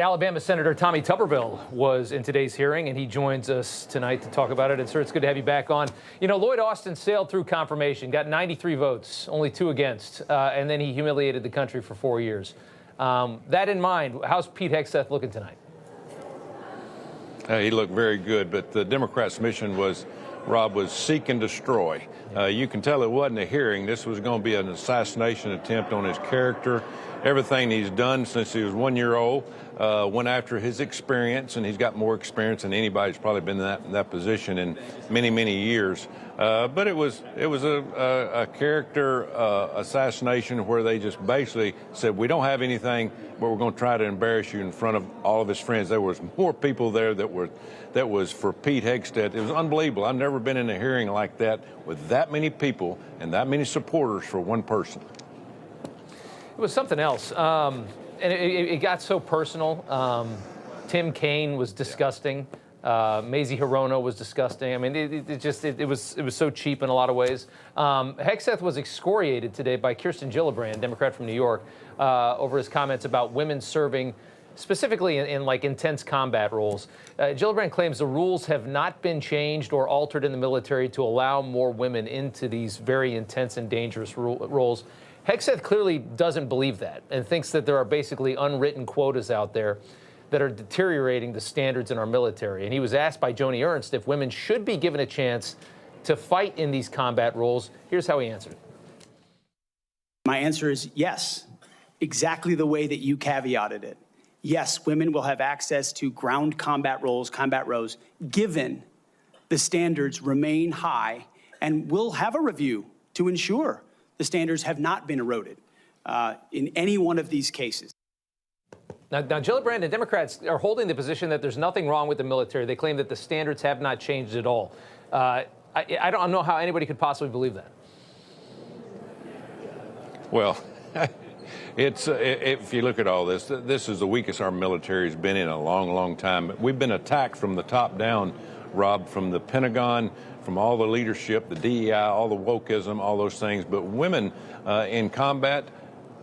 Alabama Senator Tommy Tuberville was in today's hearing, and he joins us tonight to talk about it. And, sir, it's good to have you back on. You know, Lloyd Austin sailed through confirmation, got 93 votes, only 2 against, and then he humiliated the country for 4 years. That in mind, how's Pete Hegseth looking tonight? He looked very good, but the Democrats' mission was, Rob, was seek and destroy. You can tell it wasn't a hearing. This was going to be an assassination attempt on his character. Everything he's done since he was 1 year old went after his experience, and he's got more experience than anybody's probably been in that position in many, many years. But it was a character assassination where they just basically said, we don't have anything, but we're going to try to embarrass you in front of all of his friends. There was more people there that was for Pete Hegseth. It was unbelievable. I've never been in a hearing like that with that many people and that many supporters for one person. It was something else, and it got so personal. Tim Kaine was disgusting. Mazie Hirono was disgusting. I mean, it was so cheap in a lot of ways. Hegseth was excoriated today by Kirsten Gillibrand, Democrat from New York, over his comments about women serving, specifically in like intense combat roles. Gillibrand claims the rules have not been changed or altered in the military to allow more women into these very intense and dangerous roles. Hegseth clearly doesn't believe that and thinks that there are basically unwritten quotas out there that are deteriorating the standards in our military. And he was asked by Joni Ernst if women should be given a chance to fight in these combat roles. Here's how he answered. My answer is yes, exactly the way that you caveated it. Yes, women will have access to ground combat roles, given the standards remain high, and we'll have a review to ensure the standards have not been eroded in any one of these cases. Now, Gillibrand and Democrats are holding the position that there's nothing wrong with the military. They claim that the standards have not changed at all. I don't know how anybody could possibly believe that. Well, if you look at all this, this is the weakest our military has been in a long, long time. We've been attacked from the top down, Rob, from the Pentagon, from all the leadership, the DEI, all the wokeism, all those things. But women in combat,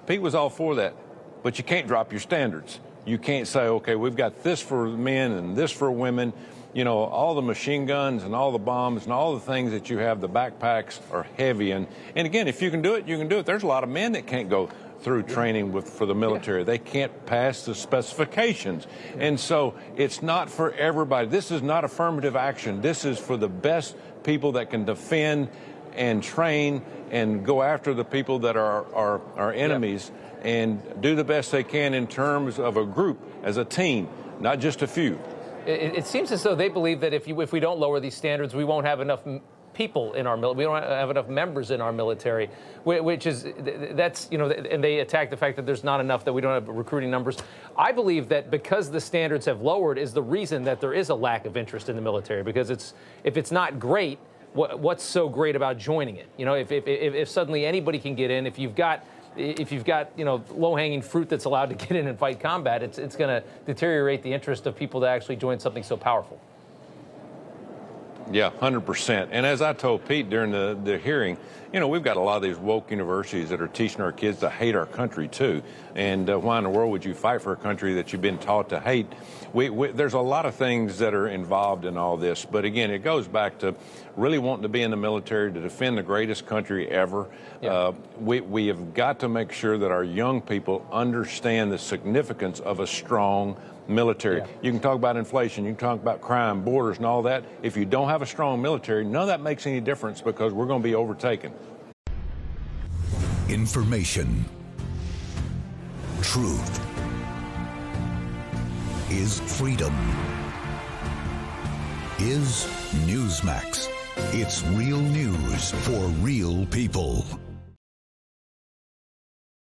Pete was all for that. But you can't drop your standards. You can't say, okay, we've got this for men and this for women. You know, all the machine guns and all the bombs and all the things that you have, the backpacks are heavy. And again, if you can do it, you can do it. There's a lot of men that can't go through training for the military. They can't pass the specifications. And so it's not for everybody. This is not affirmative action. This is for the best people that can defend and train and go after the people that are our enemies and do the best they can in terms of a group, as a team, not just a few. It seems as though they believe that if we don't lower these standards, we won't have enough people in our military. We don't have enough members in our military, that's, you know, and they attack the fact that there's not enough, that we don't have recruiting numbers. I believe that because the standards have lowered is the reason that there is a lack of interest in the military, because if it's not great, what's so great about joining it? You know, if suddenly anybody can get in, if you've got you know, low-hanging fruit that's allowed to get in and fight combat, it's going to deteriorate the interest of people to actually join something so powerful. Yeah, 100%. And as I told Pete during the hearing, you know, we've got a lot of these woke universities that are teaching our kids to hate our country, too. And why in the world would you fight for a country that you've been taught to hate? There's a lot of things that are involved in all this. But again, it goes back to really wanting to be in the military to defend the greatest country ever. Yeah. We have got to make sure that our young people understand the significance of a strong military. Yeah. You can talk about inflation, you can talk about crime, borders, and all that. If you don't have a strong military, none of that makes any difference, because we're going to be overtaken. Information. Truth. Is freedom. Is Newsmax. It's real news for real people.